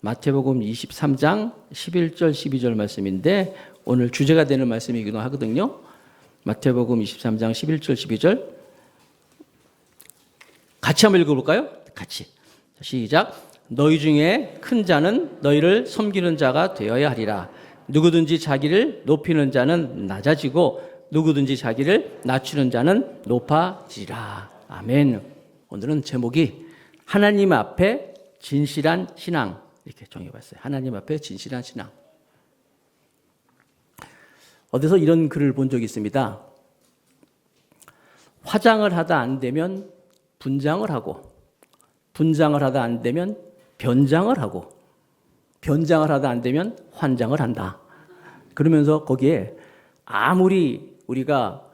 마태복음 23장 11절 12절 말씀인데 오늘 주제가 되는 말씀이기도 하거든요. 마태복음 23장 11절 12절 같이 한번 읽어볼까요? 같이. 시작. 너희 중에 큰 자는 너희를 섬기는 자가 되어야 하리라. 누구든지 자기를 높이는 자는 낮아지고 누구든지 자기를 낮추는 자는 높아지라. 아멘. 오늘은 제목이 하나님 앞에 진실한 신앙 이렇게 정해봤어요. 하나님 앞에 진실한 신앙. 어디서 이런 글을 본 적이 있습니다. 화장을 하다 안 되면 분장을 하고 분장을 하다 안 되면 변장을 하고 변장을 하다 안 되면 환장을 한다. 그러면서 거기에 아무리 우리가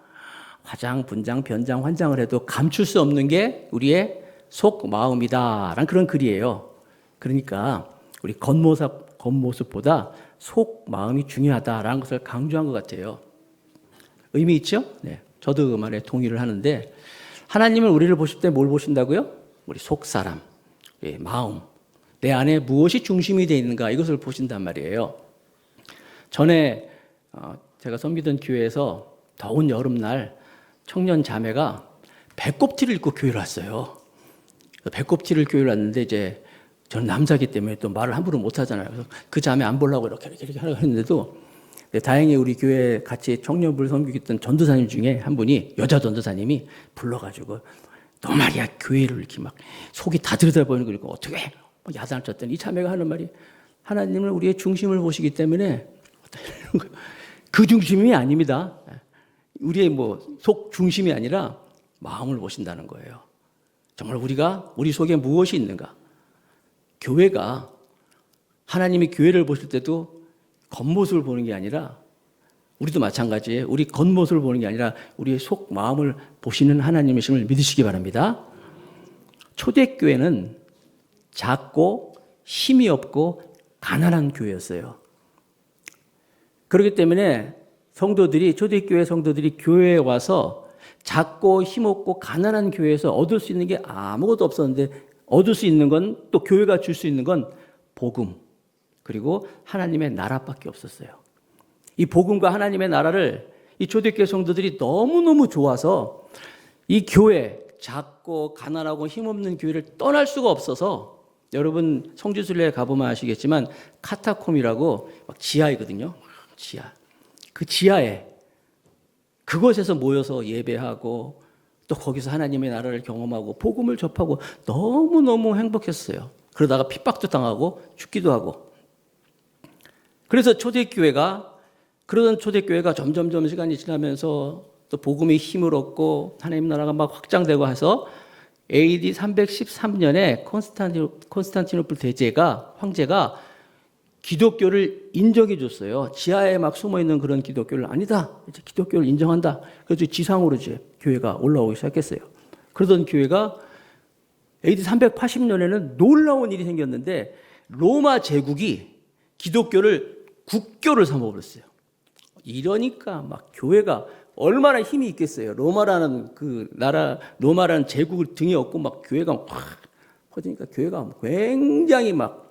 화장, 분장, 변장, 환장을 해도 감출 수 없는 게 우리의 속 마음이다라는 그런 글이에요. 그러니까 우리 겉모습보다 속 마음이 중요하다라는 것을 강조한 것 같아요. 의미 있죠? 네, 저도 그 말에 동의를 하는데 하나님은 우리를 보실 때 뭘 보신다고요? 우리 속 사람, 마음, 내 안에 무엇이 중심이 되어 있는가 이것을 보신단 말이에요. 전에 제가 섬기던 교회에서 더운 여름날 청년 자매가 배꼽티를 입고 교회를 왔어요. 배꼽티를 교회를 왔는데 이제 저는 남자기 때문에 또 말을 함부로 못 하잖아요. 그래서 그 자매 안 보려고 이렇게 하려고 했는데도 다행히 우리 교회 같이 청년부를 섬기겠던 전도사님 중에 한 분이 여자 전도사님이 불러가지고 너 말이야 교회를 이렇게 막 속이 다 들여다보는 거니까 어떻게 해? 야단을 쳤더니 이 자매가 하는 말이 하나님은 우리의 중심을 보시기 때문에 그 중심이 아닙니다. 우리의 속 중심이 아니라 마음을 보신다는 거예요. 정말 우리 속에 무엇이 있는가? 교회가 하나님이 교회를 보실 때도 겉모습을 보는 게 아니라 우리도 마찬가지예요. 우리 겉모습을 보는 게 아니라 우리의 속 마음을 보시는 하나님이심을 믿으시기 바랍니다. 초대교회는 작고 힘이 없고 가난한 교회였어요. 그렇기 때문에 초대교회 성도들이 교회에 와서 작고 힘없고 가난한 교회에서 얻을 수 있는 게 아무것도 없었는데 얻을 수 있는 건 또 교회가 줄 수 있는 건 복음 그리고 하나님의 나라밖에 없었어요. 이 복음과 하나님의 나라를 이 초대교회 성도들이 너무너무 좋아서 이 교회 작고 가난하고 힘없는 교회를 떠날 수가 없어서 여러분 성지순례에 가보면 아시겠지만 카타콤이라고 막 지하이거든요. 지하. 그 지하에 그곳에서 모여서 예배하고 또 거기서 하나님의 나라를 경험하고 복음을 접하고 너무너무 행복했어요. 그러다가 핍박도 당하고 죽기도 하고. 그래서 그러던 초대교회가 점점점 시간이 지나면서 또 복음의 힘을 얻고 하나님 나라가 막 확장되고 해서 AD 313년에 콘스탄티노플 황제가 기독교를 인정해 줬어요. 지하에 막 숨어 있는 그런 기독교를 아니다. 이제 기독교를 인정한다. 그래서 지상으로 이제 교회가 올라오기 시작했어요. 그러던 교회가 AD 380년에는 놀라운 일이 생겼는데 로마 제국이 기독교를 국교를 삼아버렸어요. 이러니까 막 교회가 얼마나 힘이 있겠어요. 로마라는 그 나라, 로마라는 제국을 등에 업고 막 교회가 확 퍼지니까 교회가 굉장히 막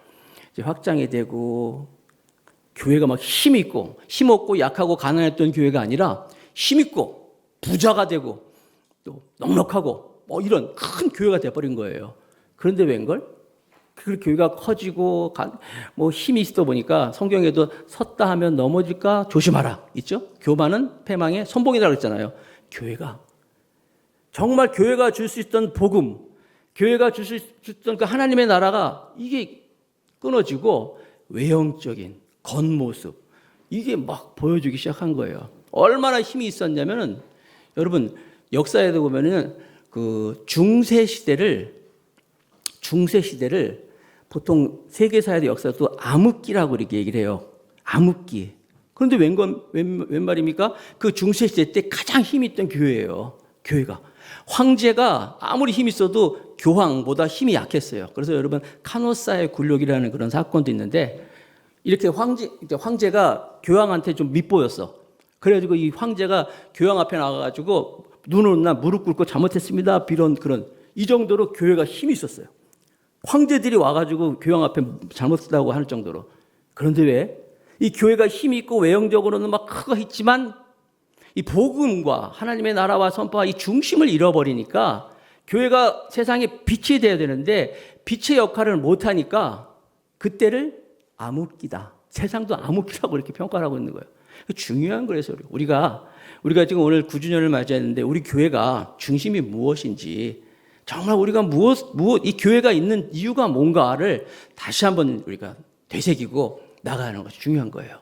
이제 확장이 되고 교회가 막 힘 있고 힘없고 약하고 가난했던 교회가 아니라 힘 있고 부자가 되고 또 넉넉하고 이런 큰 교회가 돼버린 거예요. 그런데 웬걸? 그 교회가 커지고 힘이 있어 보니까 성경에도 섰다 하면 넘어질까 조심하라 있죠? 교만은 패망의 선봉이라고 했잖아요. 정말 교회가 줄 수 있던 복음, 교회가 줄 수 있던 그 하나님의 나라가 이게 끊어지고 외형적인 겉모습 이게 막 보여주기 시작한 거예요. 얼마나 힘이 있었냐면은 여러분 역사에도 보면은 그 중세 시대를 보통 세계사의 역사도 암흑기라고 이렇게 얘기를 해요. 암흑기. 그런데 웬 말입니까? 그 중세 시대 때 가장 힘이 있던 교회예요. 교회가. 황제가 아무리 힘이 있어도 교황보다 힘이 약했어요. 그래서 여러분 카노사의 굴욕이라는 그런 사건도 있는데 이렇게 황제가 교황한테 좀 밉보였어. 그래가지고 이 황제가 교황 앞에 나가가지고 눈을 무릎 꿇고 잘못했습니다. 이런 이 정도로 교회가 힘이 있었어요. 황제들이 와가지고 교황 앞에 잘못했다고 할 정도로. 그런데 왜? 이 교회가 힘이 있고 외형적으로는 막 크고 있지만 이 복음과 하나님의 나라와 선포와 이 중심을 잃어버리니까 교회가 세상에 빛이 되어야 되는데 빛의 역할을 못하니까 그때를 암흑기다. 세상도 암흑기라고 이렇게 평가를 하고 있는 거예요. 중요한 거예요. 우리가 지금 오늘 9주년을 맞이했는데 우리 교회가 중심이 무엇인지 정말 우리가 이 교회가 있는 이유가 뭔가를 다시 한번 우리가 되새기고 나가는 것이 중요한 거예요.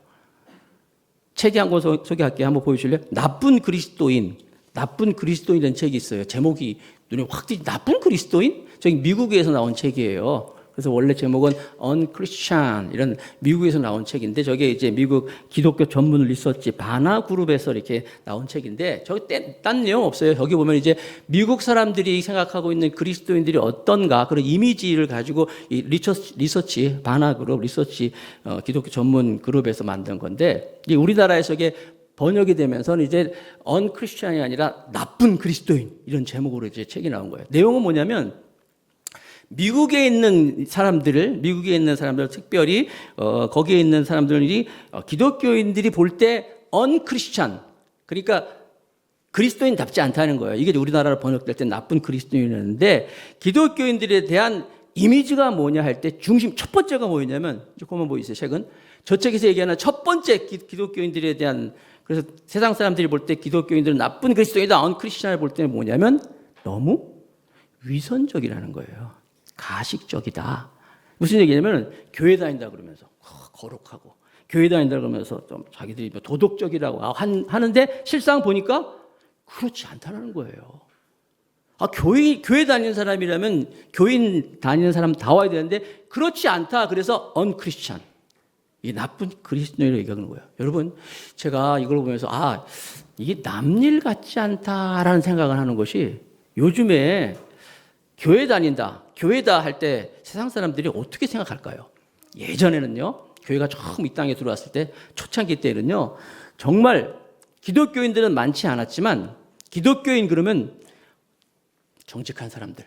책이 한 권 소개할게요. 한번 보여주실래요? 나쁜 그리스도인이라는 책이 있어요. 제목이 눈에 확 띄지. 나쁜 그리스도인? 저기 미국에서 나온 책이에요. 그래서 원래 제목은 Unchristian 이런 미국에서 나온 책인데 저게 이제 미국 기독교 전문 리서치 바나 그룹에서 이렇게 나온 책인데 저기 딴 내용 없어요. 여기 보면 이제 미국 사람들이 생각하고 있는 그리스도인들이 어떤가 그런 이미지를 가지고 이 리서치 바나 그룹 리서치 기독교 전문 그룹에서 만든 건데 이 우리나라에서 이게 번역이 되면서는 이제 Unchristian이 아니라 나쁜 그리스도인 이런 제목으로 이제 책이 나온 거예요. 내용은 뭐냐면 미국에 있는 사람들 특별히 거기에 있는 사람들이 기독교인들이 볼 때 언크리스찬 그러니까 그리스도인답지 않다는 거예요. 이게 우리나라로 번역될 때 나쁜 그리스도인이었는데 기독교인들에 대한 이미지가 뭐냐 할 때 중심 첫 번째가 뭐였냐면 조금만 보이세요. 책은 저 책에서 얘기하는 첫 번째 기독교인들에 대한 그래서 세상 사람들이 볼 때 기독교인들은 나쁜 그리스도인이다 언크리스찬을 볼 때는 뭐냐면 너무 위선적이라는 거예요. 가식적이다. 무슨 얘기냐면 교회 다닌다 그러면서 거룩하고 교회 다닌다 그러면서 좀 자기들이 도덕적이라고 하는데 실상 보니까 그렇지 않다는 거예요. 교회 다니는 사람이라면 교인 다니는 사람 다 와야 되는데 그렇지 않다. 그래서 unchristian. 이 나쁜 그리스도인을 얘기하는 거예요. 여러분 제가 이걸 보면서 이게 남일 같지 않다라는 생각을 하는 것이 요즘에 교회 다닌다, 교회다 할 때 세상 사람들이 어떻게 생각할까요? 예전에는요, 교회가 처음 이 땅에 들어왔을 때, 초창기 때는요, 정말 기독교인들은 많지 않았지만, 기독교인 그러면 정직한 사람들,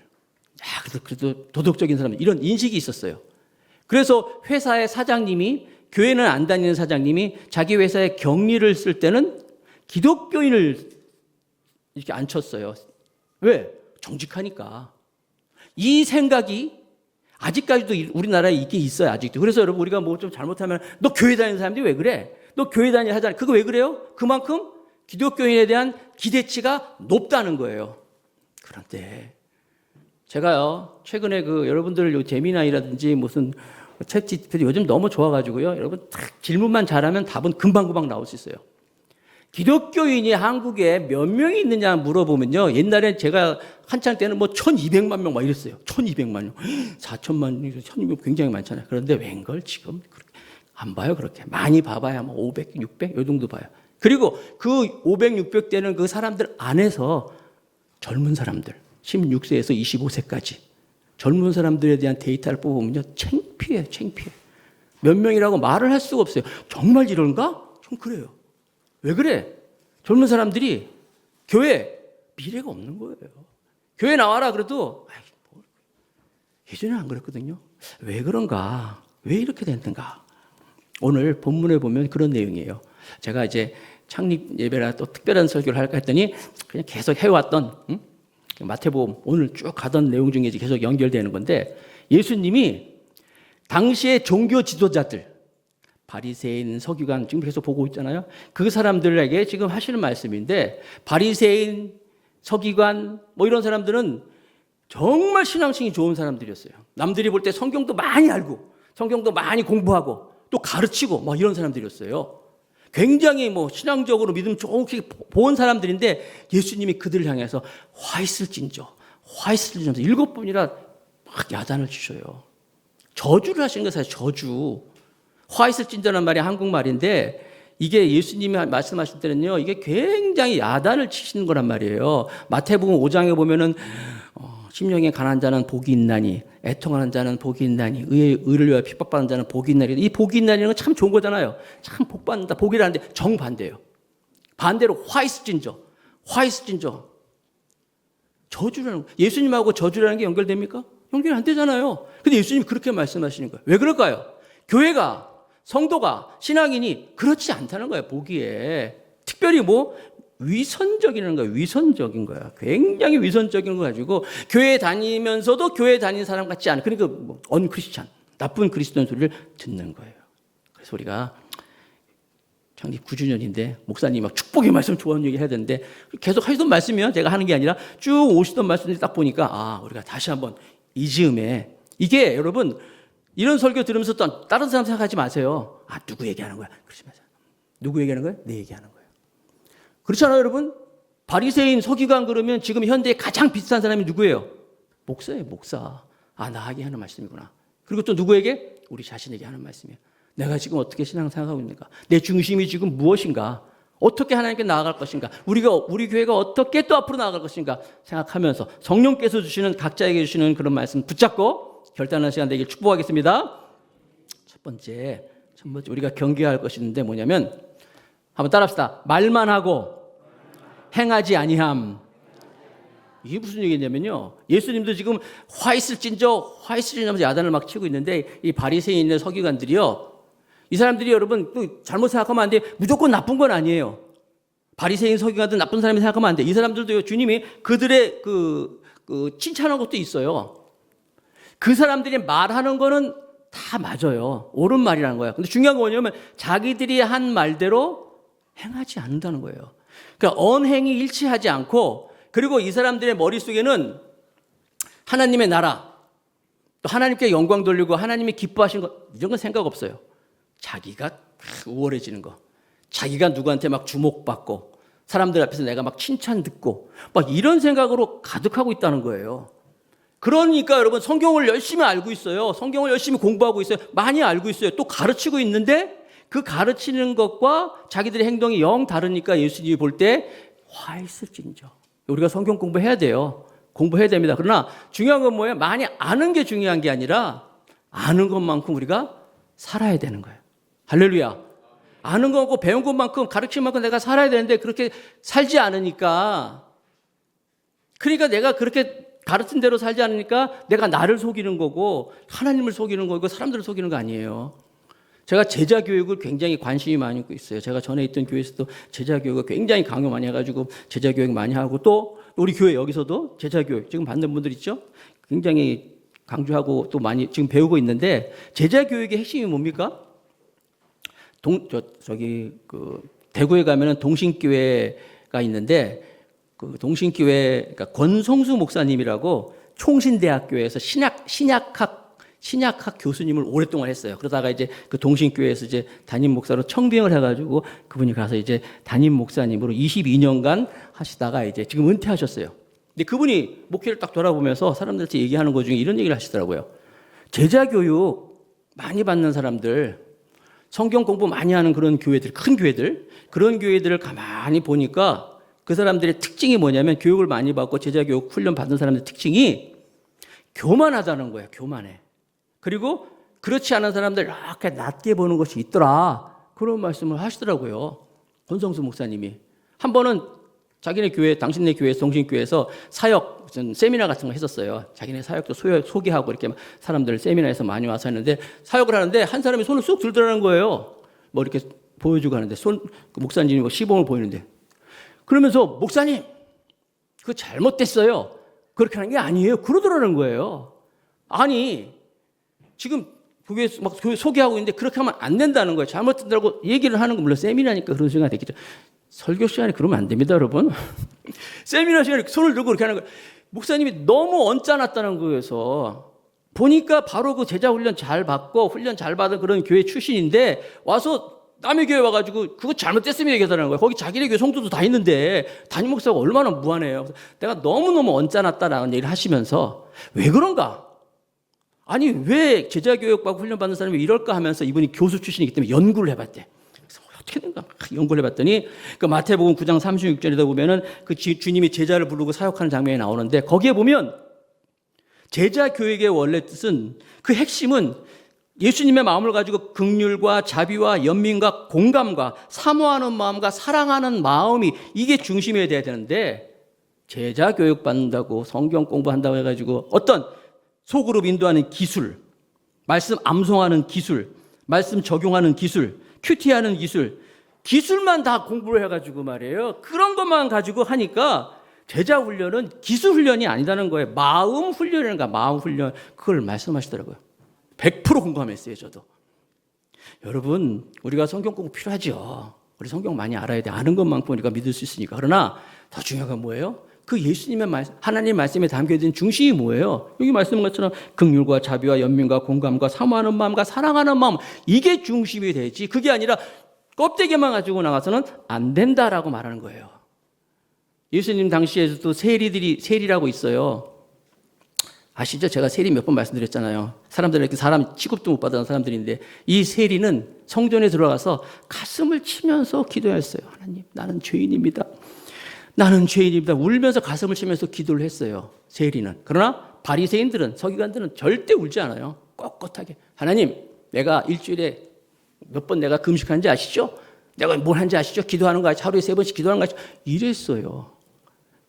그래도 도덕적인 사람들, 이런 인식이 있었어요. 그래서 회사의 사장님이, 교회는 안 다니는 사장님이 자기 회사에 격리를 쓸 때는 기독교인을 이렇게 앉혔어요. 왜? 정직하니까. 이 생각이 아직까지도 우리나라에 이게 있어요. 아직도. 그래서 여러분 우리가 뭐 좀 잘못하면 너 교회 다니는 사람들이 왜 그래? 너 교회 다니는 하잖아. 그거 왜 그래요? 그만큼 기독교인에 대한 기대치가 높다는 거예요. 그런데 제가요 최근에 여러분들 요 제미나이라든지 무슨 챗GPT 요즘 너무 좋아가지고요. 여러분 딱 질문만 잘하면 답은 금방금방 나올 수 있어요. 기독교인이 한국에 몇 명이 있느냐 물어보면요. 옛날에 제가 한창 때는 1200만 명 막 이랬어요. 1200만 명. 4천만 명, 1200 굉장히 많잖아요. 그런데 웬걸 지금 안 봐요, 그렇게. 많이 봐봐야 500, 600, 요 정도 봐요. 그리고 그 500, 600 되는 그 사람들 안에서 젊은 사람들, 16세에서 25세까지 젊은 사람들에 대한 데이터를 뽑으면요. 창피해. 몇 명이라고 말을 할 수가 없어요. 정말 이런가? 좀 그래요. 왜 그래? 젊은 사람들이 교회 미래가 없는 거예요. 교회 나와라 그래도 예전에는 안 그랬거든요. 왜 그런가? 왜 이렇게 됐는가? 오늘 본문에 보면 그런 내용이에요. 제가 이제 창립 예배라 또 특별한 설교를 할까 했더니 그냥 계속 해왔던 마태복음 오늘 쭉 가던 내용 중에 계속 연결되는 건데 예수님이 당시의 종교 지도자들 바리새인, 서기관 지금 계속 보고 있잖아요. 그 사람들에게 지금 하시는 말씀인데 바리새인, 서기관 이런 사람들은 정말 신앙심이 좋은 사람들이었어요. 남들이 볼 때 성경도 많이 알고 성경도 많이 공부하고 또 가르치고 이런 사람들이었어요. 굉장히 신앙적으로 믿음 좋게 본 사람들인데 예수님이 그들을 향해서 화 있을진저 7번이나 막 야단을 치셔요. 저주를 하시는 거예요. 사실 저주. 화 있을진저라는 말이 한국말인데 이게 예수님이 말씀하실 때는요. 이게 굉장히 야단을 치시는 거란 말이에요. 마태복음 5장에 보면은 심령에 가난한 자는 복이 있나니 애통하는 자는 복이 있나니 의를 위하여 핍박받는 자는 복이 있나니 이 복이 있나니는 건 참 좋은 거잖아요. 참 복받는다. 복이라는데 정반대예요. 반대로 화 있을진저 저주라는 예수님하고 저주라는 게 연결됩니까? 연결이 안 되잖아요. 근데 예수님이 그렇게 말씀하시는 거예요. 왜 그럴까요? 교회가, 성도가, 신앙인이 그렇지 않다는 거예요, 보기에. 특별히 뭐 위선적인 거예요. 위선적인 거야. 굉장히 위선적인 거 가지고 교회 다니면서도 교회 다니는 사람 같지 않은, 그러니까 뭐 언크리스찬, 나쁜 그리스도인 소리를 듣는 거예요. 그래서 우리가 창립 9주년인데 목사님 막 축복의 말씀, 좋은 얘기 해야 되는데 계속 하시던 말씀이요. 제가 하는 게 아니라 쭉 오시던 말씀을 딱 보니까 우리가 다시 한번 이 즈음에, 이게 여러분 이런 설교 들으면서 또 다른 사람 생각하지 마세요. 누구 얘기하는 거야? 그러지 마세요. 누구 얘기하는 거야? 내 얘기하는 거예요. 그렇잖아요, 여러분. 바리새인, 서기관 그러면 지금 현대에 가장 비싼 사람이 누구예요? 목사예요, 목사. 나에게 하는 말씀이구나. 그리고 또 누구에게? 우리 자신에게 하는 말씀이에요. 내가 지금 어떻게 신앙 생각하고 있는가? 내 중심이 지금 무엇인가? 어떻게 하나님께 나아갈 것인가? 우리 교회가 어떻게 또 앞으로 나아갈 것인가? 생각하면서 성령께서 주시는, 각자에게 주시는 그런 말씀 붙잡고 결단하는 시간 되길 축복하겠습니다. 첫 번째 우리가 경계할 것이 있는데 뭐냐면, 한번 따라합시다. 말만 하고 행하지 아니함. 이게 무슨 얘기냐면요, 예수님도 지금 화 있을진저 하면서 야단을 막 치고 있는데, 이 바리새인의 서기관들이요, 이 사람들이 여러분 또 잘못 생각하면 안 돼. 무조건 나쁜 건 아니에요. 바리새인, 서기관들 나쁜 사람이 생각하면 안 돼. 이 사람들도 주님이 그들의 칭찬한 것도 있어요. 그 사람들이 말하는 거는 다 맞아요. 옳은 말이라는 거예요. 근데 중요한 건 뭐냐면 자기들이 한 말대로 행하지 않는다는 거예요. 그러니까 언행이 일치하지 않고, 그리고 이 사람들의 머릿속에는 하나님의 나라, 또 하나님께 영광 돌리고 하나님이 기뻐하시는 것, 이런 건 생각 없어요. 자기가 우월해지는 거, 자기가 누구한테 막 주목받고 사람들 앞에서 내가 막 칭찬 듣고 막 이런 생각으로 가득하고 있다는 거예요. 그러니까 여러분 성경을 열심히 알고 있어요. 성경을 열심히 공부하고 있어요. 많이 알고 있어요. 또 가르치고 있는데 그 가르치는 것과 자기들의 행동이 영 다르니까 예수님이 볼 때 화 있을진저. 우리가 성경 공부해야 돼요. 공부해야 됩니다. 그러나 중요한 건 뭐예요? 많이 아는 게 중요한 게 아니라 아는 것만큼 우리가 살아야 되는 거예요. 할렐루야. 아는 거고 배운 것만큼, 가르친 만큼 내가 살아야 되는데 그렇게 살지 않으니까, 그러니까 내가 그렇게 가르친 대로 살지 않으니까 내가 나를 속이는 거고 하나님을 속이는 거고 사람들을 속이는 거 아니에요. 제가 제자 교육을 굉장히 관심이 많이 있고 있어요. 제가 전에 있던 교회에서도 제자 교육을 굉장히 강요 많이 해가지고 제자 교육 많이 하고, 또 우리 교회 여기서도 제자 교육 지금 받는 분들 있죠? 굉장히 강조하고 또 많이 지금 배우고 있는데, 제자 교육의 핵심이 뭡니까? 대구에 가면은 동신교회가 있는데, 그 동신교회, 그러니까 권성수 목사님이라고 총신대학교에서 신약학 교수님을 오랫동안 했어요. 그러다가 이제 그 동신교회에서 이제 담임 목사로 청빙을 해가지고 그분이 가서 이제 담임 목사님으로 22년간 하시다가 이제 지금 은퇴하셨어요. 근데 그분이 목회를 딱 돌아보면서 사람들한테 얘기하는 것 중에 이런 얘기를 하시더라고요. 제자 교육 많이 받는 사람들, 성경 공부 많이 하는 그런 교회들, 큰 교회들, 그런 교회들을 가만히 보니까 그 사람들의 특징이 뭐냐면, 교육을 많이 받고 제자 교육 훈련 받은 사람들의 특징이 교만하다는 거예요. 교만해. 그리고 그렇지 않은 사람들 이렇게 낮게 보는 것이 있더라. 그런 말씀을 하시더라고요. 권성수 목사님이. 한 번은 자기네 교회, 당신네 교회, 동신교회에서 사역, 무슨 세미나 같은 거 했었어요. 자기네 사역도 소개하고 이렇게 사람들 세미나에서 많이 와서 했는데, 사역을 하는데 한 사람이 손을 쑥 들더라는 거예요. 뭐 이렇게 보여주고 하는데, 그 목사님이 뭐 시범을 보이는데. 그러면서 목사님, 그거 잘못됐어요. 그렇게 하는 게 아니에요. 그러더라는 거예요. 아니, 지금 교회 막 소개하고 있는데 그렇게 하면 안 된다는 거예요. 잘못된다고 얘기를 하는 거, 물론 세미나니까 그런 생각이 되겠죠. 설교 시간에 그러면 안 됩니다, 여러분. 세미나 시간에 손을 들고 그렇게 하는 거예요. 목사님이 너무 언짢았다는 거에서 보니까 바로 그 제자 훈련 잘 받고 훈련 잘 받은 그런 교회 출신인데 와서 남의 교회 와가지고 그거 잘못됐으면 얘기하더라는 거예요. 거기 자기네 교회 성도도 다 있는데 담임 목사가 얼마나 무한해요. 내가 너무너무 언짢았다라는 얘기를 하시면서 왜 그런가? 아니, 왜 제자 교육받고 훈련받는 사람이 이럴까 하면서 이분이 교수 출신이기 때문에 연구를 해봤대. 그래서 어떻게 된가? 연구를 해봤더니 그 마태복음 9장 36절에다 보면은 그 주님이 제자를 부르고 사역하는 장면이 나오는데, 거기에 보면 제자 교육의 원래 뜻은, 그 핵심은 예수님의 마음을 가지고 긍휼과 자비와 연민과 공감과 사모하는 마음과 사랑하는 마음이, 이게 중심이 돼야 되는데, 제자 교육 받는다고 성경 공부한다고 해가지고 어떤 소그룹 인도하는 기술, 말씀 암송하는 기술, 말씀 적용하는 기술, 큐티하는 기술, 기술만 다 공부를 해가지고 말이에요. 그런 것만 가지고 하니까 제자 훈련은 기술 훈련이 아니다는 거예요. 마음 훈련이라는 거야. 마음 훈련. 그걸 말씀하시더라고요. 100% 공감했어요, 저도. 여러분, 우리가 성경 공부 필요하죠. 우리 성경 많이 알아야 돼. 아는 것만큼 우리가 믿을 수 있으니까. 그러나 더 중요한 건 뭐예요? 그 예수님의 말씀, 하나님 말씀에 담겨진 중심이 뭐예요? 여기 말씀한 것처럼 긍휼과 자비와 연민과 공감과 사모하는 마음과 사랑하는 마음, 이게 중심이 되지. 그게 아니라 껍데기만 가지고 나가서는 안 된다라고 말하는 거예요. 예수님 당시에도 세리라고 있어요. 아시죠? 제가 세리 몇 번 말씀드렸잖아요. 사람들은 이렇게 사람 취급도 못 받는 사람들인데, 이 세리는 성전에 들어가서 가슴을 치면서 기도했어요. 하나님, 나는 죄인입니다. 나는 죄인입니다. 울면서 가슴을 치면서 기도를 했어요. 세리는. 그러나 바리새인들은, 서기관들은 절대 울지 않아요. 꼿꼿하게. 하나님, 내가 일주일에 몇 번 내가 금식하는지 아시죠? 내가 뭘 하는지 아시죠? 기도하는 거 아시죠? 하루에 3번씩 기도하는 거 아시죠? 이랬어요.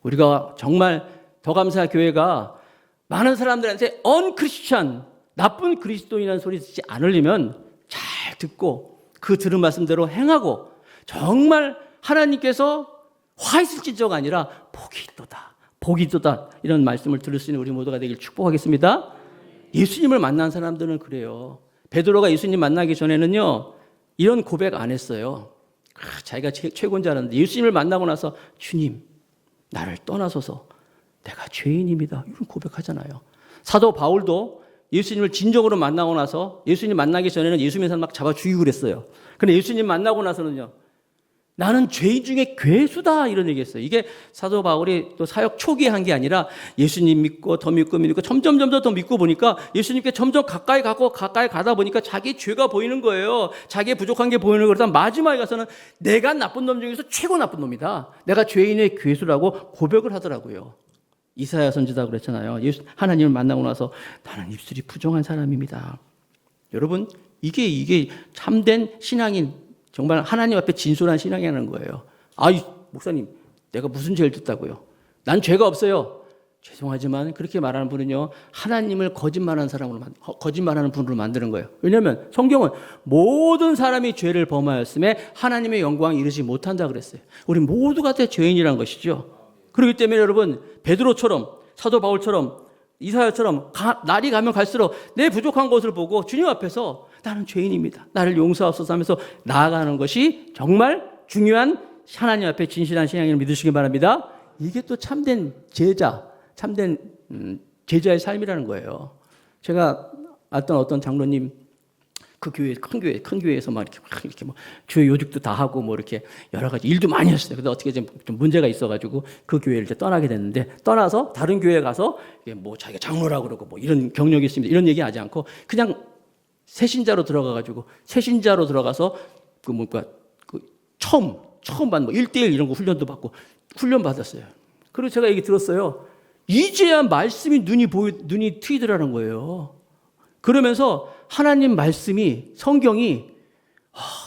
우리가 정말 더 감사 교회가 많은 사람들한테 언크리스천, 나쁜 그리스도인이라는 소리 듣지 않으려면 잘 듣고 그 들은 말씀대로 행하고 정말 하나님께서 화 있을지저가 아니라 복이 있도다. 복이 있도다. 이런 말씀을 들을 수 있는 우리 모두가 되길 축복하겠습니다. 예수님을 만난 사람들은 그래요. 베드로가 예수님 만나기 전에는요, 이런 고백 안 했어요. 자기가 최고인 줄 알았는데 예수님을 만나고 나서 주님, 나를 떠나소서. 내가 죄인입니다. 이런 고백하잖아요. 사도 바울도 예수님을 진정으로 만나고 나서 예수님 만나기 전에는 예수님을 막 잡아 죽이고 그랬어요. 근데 예수님 만나고 나서는요, 나는 죄인 중에 괴수다 이런 얘기했어요. 이게 사도 바울이 또 사역 초기에 한 게 아니라 예수님 믿고 더 믿고 점점 더 믿고 보니까 예수님께 점점 가까이 가다 보니까 자기 죄가 보이는 거예요. 자기의 부족한 게 보이는 거예요. 그래서 마지막에 가서는 내가 나쁜 놈 중에서 최고 나쁜 놈이다. 내가 죄인의 괴수라고 고백을 하더라고요. 이사야 선지자가 그랬잖아요. 하나님을 만나고 나서 나는 입술이 부정한 사람입니다. 여러분, 이게 참된 신앙인, 정말 하나님 앞에 진솔한 신앙이라는 거예요. 아이, 목사님, 내가 무슨 죄를 짓다고요? 난 죄가 없어요. 죄송하지만 그렇게 말하는 분은요, 하나님을 거짓말하는 분으로 만드는 거예요. 왜냐하면 성경은 모든 사람이 죄를 범하였음에 하나님의 영광에 이르지 못한다 그랬어요. 우리 모두가 다 죄인이라는 것이죠. 그렇기 때문에 여러분, 베드로처럼, 사도 바울처럼, 이사야처럼 날이 가면 갈수록 내 부족한 것을 보고 주님 앞에서 나는 죄인입니다. 나를 용서하소서 하면서 나아가는 것이 정말 중요한 하나님 앞에 진실한 신앙을 믿으시기 바랍니다. 이게 또 참된 참된 제자의 삶이라는 거예요. 제가 알던 어떤 장로님, 그 교회, 큰 교회에서 막 이렇게 뭐 주요 요직도 다 하고 뭐 이렇게 여러 가지 일도 많이 했어요. 근데 어떻게 좀 문제가 있어가지고 그 교회를 이제 떠나게 됐는데, 떠나서 다른 교회에 가서 뭐 자기가 장로라고 그러고 뭐 이런 경력이 있습니다. 이런 얘기 하지 않고 그냥 새신자로 들어가서 처음 받는 뭐 1대1 이런 거 훈련도 받고 훈련 받았어요. 그리고 제가 얘기 들었어요. 이제야 말씀이 눈이 트이더라는 거예요. 그러면서 하나님 말씀이, 성경이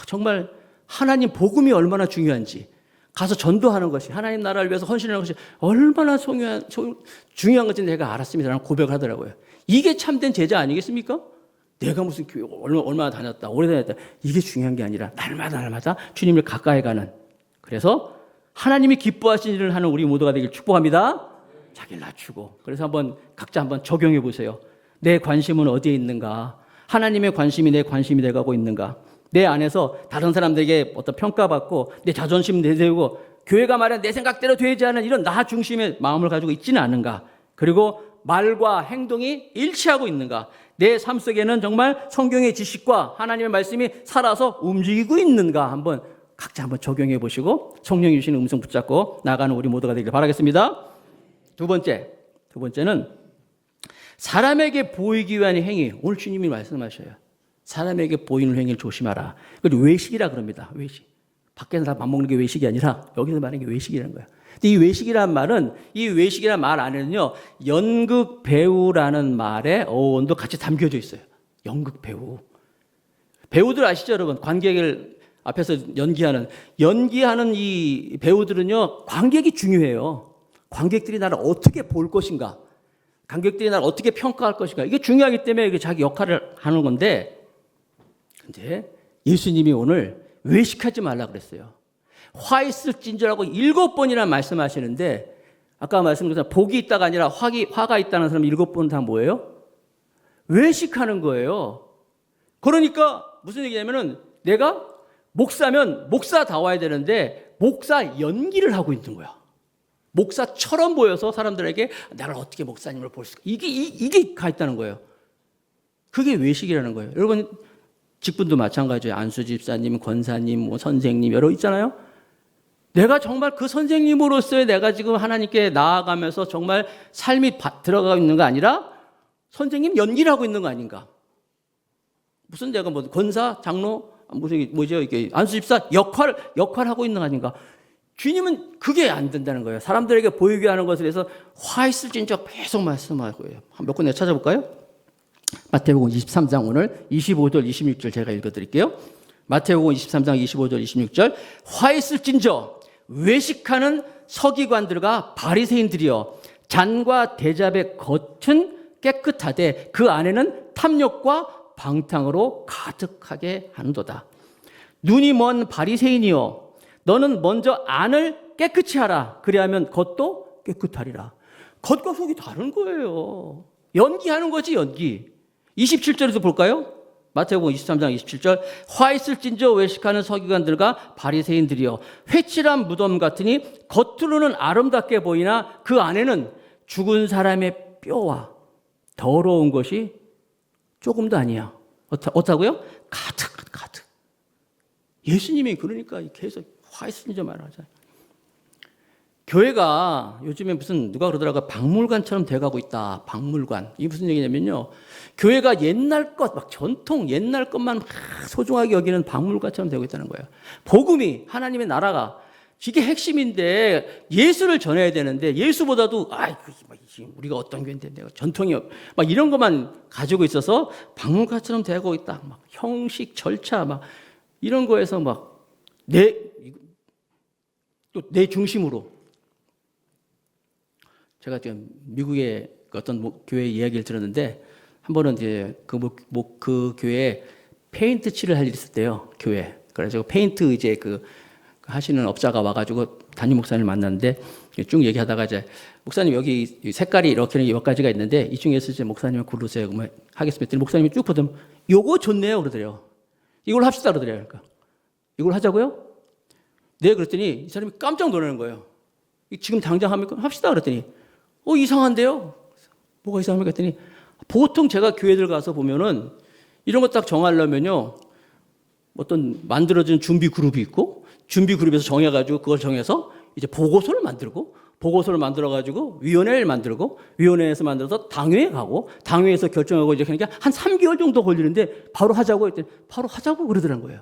정말 하나님 복음이 얼마나 중요한지, 가서 전도하는 것이, 하나님 나라를 위해서 헌신하는 것이 얼마나 중요한 건지 내가 알았습니다 라는 고백을 하더라고요. 이게 참된 제자 아니겠습니까? 내가 무슨 교회 얼마나 다녔다, 오래 다녔다, 이게 중요한 게 아니라 날마다 주님을 가까이 가는, 그래서 하나님이 기뻐하신 일을 하는 우리 모두가 되길 축복합니다. 자기를 낮추고, 그래서 각자 한번 적용해 보세요. 내 관심은 어디에 있는가? 하나님의 관심이 내 관심이 돼가고 있는가? 내 안에서 다른 사람들에게 어떤 평가받고 내 자존심 내세우고 교회가 말하는 내 생각대로 되지 않은 이런 나 중심의 마음을 가지고 있지는 않은가? 그리고 말과 행동이 일치하고 있는가? 내 삶 속에는 정말 성경의 지식과 하나님의 말씀이 살아서 움직이고 있는가? 각자 한번 적용해 보시고 성령이 주시는 음성 붙잡고 나가는 우리 모두가 되길 바라겠습니다. 두 번째는 사람에게 보이기 위한 행위. 오늘 주님이 말씀하셔요. 사람에게 보이는 행위를 조심하라. 그리고 외식이라 그럽니다. 외식. 밖에서 다 밥 먹는 게 외식이 아니라 여기서 말하는 게 외식이라는 거예요. 근데 이 외식이란 말 안에는요, 연극 배우라는 말의 어원도 같이 담겨져 있어요. 연극 배우. 배우들 아시죠, 여러분? 관객을 앞에서 연기하는 이 배우들은요, 관객이 중요해요. 관객들이 나를 어떻게 볼 것인가. 관객들이 나를 어떻게 평가할 것인가. 이게 중요하기 때문에 이게 자기 역할을 하는 건데, 근데 예수님이 오늘 외식하지 말라 그랬어요. 화 있을진저라고 7번이나 말씀하시는데, 아까 말씀드린 복이 있다가 아니라 화가 있다는 사람 7번 다 뭐예요? 외식하는 거예요. 그러니까 무슨 얘기냐면은 내가 목사면 목사다워야 되는데 목사 연기를 하고 있는 거야. 목사처럼 보여서 사람들에게 나를 어떻게 목사님을 볼 수가, 이게 가 있다는 거예요. 그게 외식이라는 거예요. 여러분 직분도 마찬가지예요. 안수 집사님, 권사님, 뭐 선생님 여러 있잖아요. 내가 정말 그 선생님으로서의 내가 지금 하나님께 나아가면서 정말 삶이 들어가고 있는 거 아니라 선생님 연기를 하고 있는 거 아닌가? 무슨 내가 뭐 권사, 장로, 무슨 뭐죠 이게 안수 집사 역할하고 있는 거 아닌가? 주님은 그게 안 된다는 거예요. 사람들에게 보이게 하는 것을 해서 화 있을진저 계속 말씀하고요. 몇 군데 찾아볼까요? 마태복음 23장 오늘 25절 26절 제가 읽어드릴게요. 마태복음 23장 25절 26절 화 있을진저 외식하는 서기관들과 바리새인들이여 잔과 대접의 겉은 깨끗하되 그 안에는 탐욕과 방탕으로 가득하게 하는도다. 눈이 먼 바리새인이여 너는 먼저 안을 깨끗이 하라. 그리하면 겉도 깨끗하리라. 겉과 속이 다른 거예요. 연기하는 거지 연기. 27절에도 볼까요? 마태복음 23장 27절 화 있을진저 외식하는 서기관들과 바리새인들이여 회칠한 무덤 같으니 겉으로는 아름답게 보이나 그 안에는 죽은 사람의 뼈와 더러운 것이 조금도 아니야. 어떻다고요? 가득. 예수님이 그러니까 계속 화 있을진저 말하잖아요. 교회가 요즘에 무슨 누가 그러더라고요. 박물관처럼 돼가고 있다. 박물관. 이게 무슨 얘기냐면요. 교회가 옛날 것, 막 전통 옛날 것만 소중하게 여기는 박물관처럼 되고 있다는 거예요. 복음이 하나님의 나라가 이게 핵심인데 예수를 전해야 되는데 예수보다도 우리가 어떤 교회인데 내가 전통이 막 이런 것만 가지고 있어서 박물관처럼 되고 있다. 막 형식 절차 막 이런 거에서 막 내 중심으로. 제가 지금 미국의 어떤 교회 이야기를 들었는데 한 번은 이제 그 교회에 페인트 칠을 할 일이 있었대요. 교회. 그래서 페인트 이제 그 하시는 업자가 와가지고 담임 목사님을 만났는데 쭉 얘기하다가 이제 목사님 여기 색깔이 이렇게 몇 가지가 있는데 이 중에서 이제 목사님을 고르세요. 그러면 하겠습니다. 목사님이 쭉 보더니 요거 좋네요. 그러더래요. 이걸 합시다. 그러더래요. 그러니까 이걸 하자고요? 네. 그랬더니 이 사람이 깜짝 놀라는 거예요. 지금 당장 합시다. 그랬더니 이상한데요? 뭐가 이상합니까? 그랬더니 보통 제가 교회들 가서 보면은 이런 거 딱 정하려면요. 어떤 만들어진 준비 그룹이 있고 준비 그룹에서 정해가지고 그걸 정해서 이제 보고서를 만들어가지고 위원회를 만들고 위원회에서 만들어서 당회에 가고 당회에서 결정하고 이제 그러니까 한 3개월 정도 걸리는데 바로 하자고 했더니 바로 하자고 그러더란 거예요.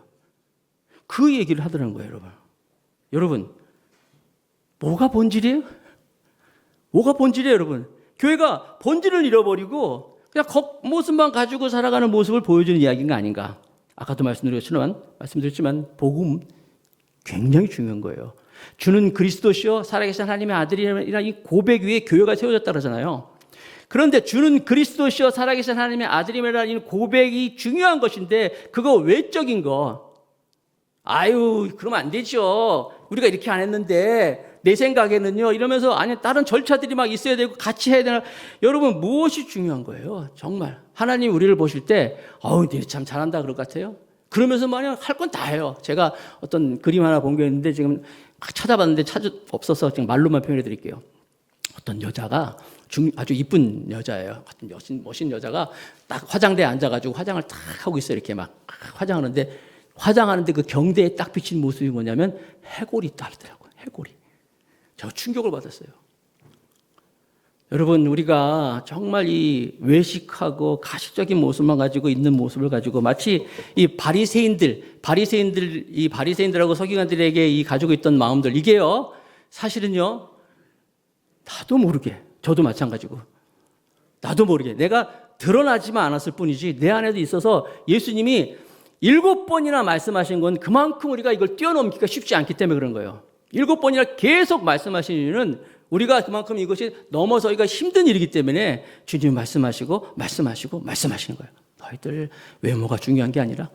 그 얘기를 하더라는 거예요, 여러분. 뭐가 본질이에요? 여러분? 교회가 본질을 잃어버리고 그냥 겉모습만 가지고 살아가는 모습을 보여주는 이야기가 아닌가. 아까도 말씀드렸지만 복음 굉장히 중요한 거예요. 주는 그리스도시요 살아계신 하나님의 아들이라는 이 고백 위에 교회가 세워졌다 그러잖아요. 그런데 주는 그리스도시요 살아계신 하나님의 아들이라는 이 고백이 중요한 것인데 그거 외적인 거. 그러면 안 되죠. 우리가 이렇게 안 했는데 내 생각에는요 이러면서 아니 다른 절차들이 막 있어야 되고 같이 해야 되나. 여러분 무엇이 중요한 거예요? 정말 하나님 우리를 보실 때 니네 참 잘한다 그럴 것 같아요. 그러면서 만약 할 건 다 해요. 제가 어떤 그림 하나 본 게 있는데 지금 막 찾아봤는데 없어서 지금 말로만 표현해 드릴게요. 어떤 여자가 아주 이쁜 여자예요. 멋진 여자가 딱 화장대에 앉아가지고 화장을 딱 하고 있어요. 이렇게 막 화장하는데 그 경대에 딱 비친 모습이 뭐냐면 해골이 있더라고요. 해골이. 제가 충격을 받았어요. 여러분 우리가 정말 이 외식하고 가식적인 모습만 가지고 있는 모습을 가지고 마치 이 바리새인들하고 서기관들에게 이 가지고 있던 마음들 이게요 사실은요 나도 모르게 저도 마찬가지고 나도 모르게 내가 드러나지만 않았을 뿐이지 내 안에도 있어서 예수님이 7번이나 말씀하신 건 그만큼 우리가 이걸 뛰어넘기가 쉽지 않기 때문에 그런 거예요. 7번이나 계속 말씀하신 이유는 우리가 그만큼 이것이 넘어서기가 힘든 일이기 때문에 주님이 말씀하시고 말씀하시는 거예요. 너희들 외모가 중요한 게 아니라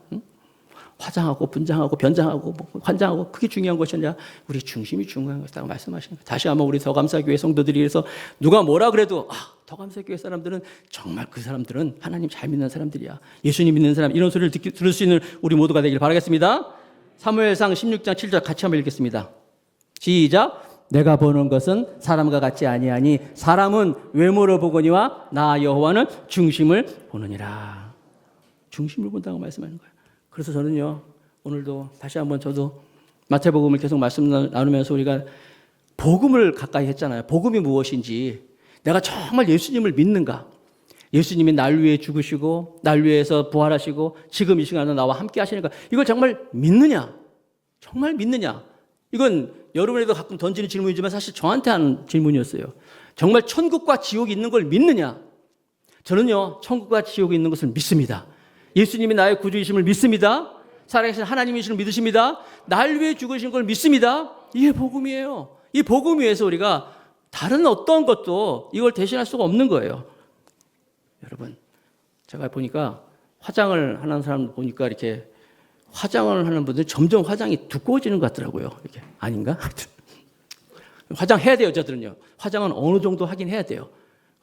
화장하고 분장하고 변장하고 환장하고 그게 중요한 것이 아니라 우리 중심이 중요한 것이라고 말씀하시는 거예요. 다시 한번 우리 더감사교회 성도들이 그래서 누가 뭐라 그래도 더감사교회 사람들은 정말 그 사람들은 하나님 잘 믿는 사람들이야. 예수님 믿는 사람, 이런 소리를 들을 수 있는 우리 모두가 되길 바라겠습니다. 사무엘상 16장 7절 같이 한번 읽겠습니다. 시작. 내가 보는 것은 사람과 같지 아니하니 사람은 외모를 보거니와 나 여호와는 중심을 보느니라. 중심을 본다고 말씀하는 거예요. 그래서 저는요, 오늘도 다시 한번 저도 마태복음을 계속 말씀 나누면서 우리가 복음을 가까이 했잖아요. 복음이 무엇인지, 내가 정말 예수님을 믿는가? 예수님이 날 위해 죽으시고 날 위해서 부활하시고 지금 이 시간에 나와 함께 하시니까 이걸 정말 믿느냐? 정말 믿느냐? 이건 여러분에도 가끔 던지는 질문이지만 사실 저한테 하는 질문이었어요. 정말 천국과 지옥이 있는 걸 믿느냐? 저는요, 천국과 지옥이 있는 것을 믿습니다. 예수님이 나의 구주이심을 믿습니다. 살아계신 하나님이심을 믿으십니다. 날 위해 죽으신 걸 믿습니다. 이게 복음이에요. 이 복음 위에서 우리가 다른 어떤 것도 이걸 대신할 수가 없는 거예요. 여러분, 제가 보니까 화장을 하는 사람 보니까 이렇게 화장을 하는 분들 점점 화장이 두꺼워지는 것 같더라고요. 이렇게 아닌가? 화장해야 돼요, 여자들은요. 화장은 어느 정도 하긴 해야 돼요.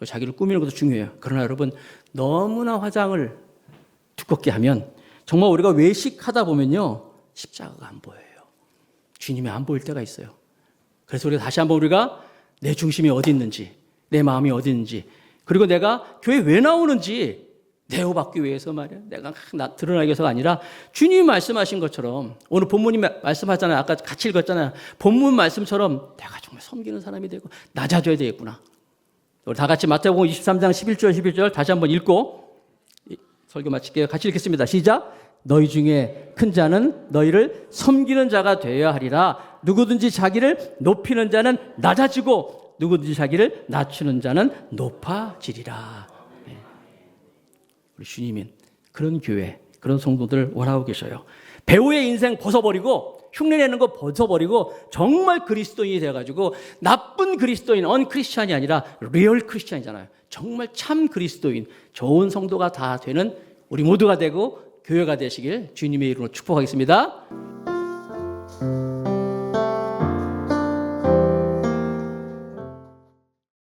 자기를 꾸미는 것도 중요해요. 그러나 여러분, 너무나 화장을 두껍게 하면 정말 우리가 외식하다 보면요, 십자가가 안 보여요. 주님이 안 보일 때가 있어요. 그래서 우리가 다시 한번 우리가 내 중심이 어디 있는지, 내 마음이 어디 있는지, 그리고 내가 교회 왜 나오는지 대우받기 위해서 말이야. 내가 드러나기 위해서가 아니라 주님이 말씀하신 것처럼, 오늘 본문이 말씀하잖아요. 아까 같이 읽었잖아요. 본문 말씀처럼 내가 정말 섬기는 사람이 되고 낮아져야 되겠구나. 우리 다 같이 마태복음 23장 11절 다시 한번 읽고 설교 마칠게요. 같이 읽겠습니다. 시작. 너희 중에 큰 자는 너희를 섬기는 자가 되어야 하리라. 누구든지 자기를 높이는 자는 낮아지고 누구든지 자기를 낮추는 자는 높아지리라. 네. 우리 주님은 그런 교회, 그런 성도들을 원하고 계셔요. 배우의 인생 벗어버리고 흉내내는 거 벗어버리고 정말 그리스도인이 되어가지고 나쁜 그리스도인, 언크리스찬이 아니라 리얼 크리스찬이잖아요. 정말 참 그리스도인, 좋은 성도가 다 되는 우리 모두가 되고 교회가 되시길 주님의 이름으로 축복하겠습니다.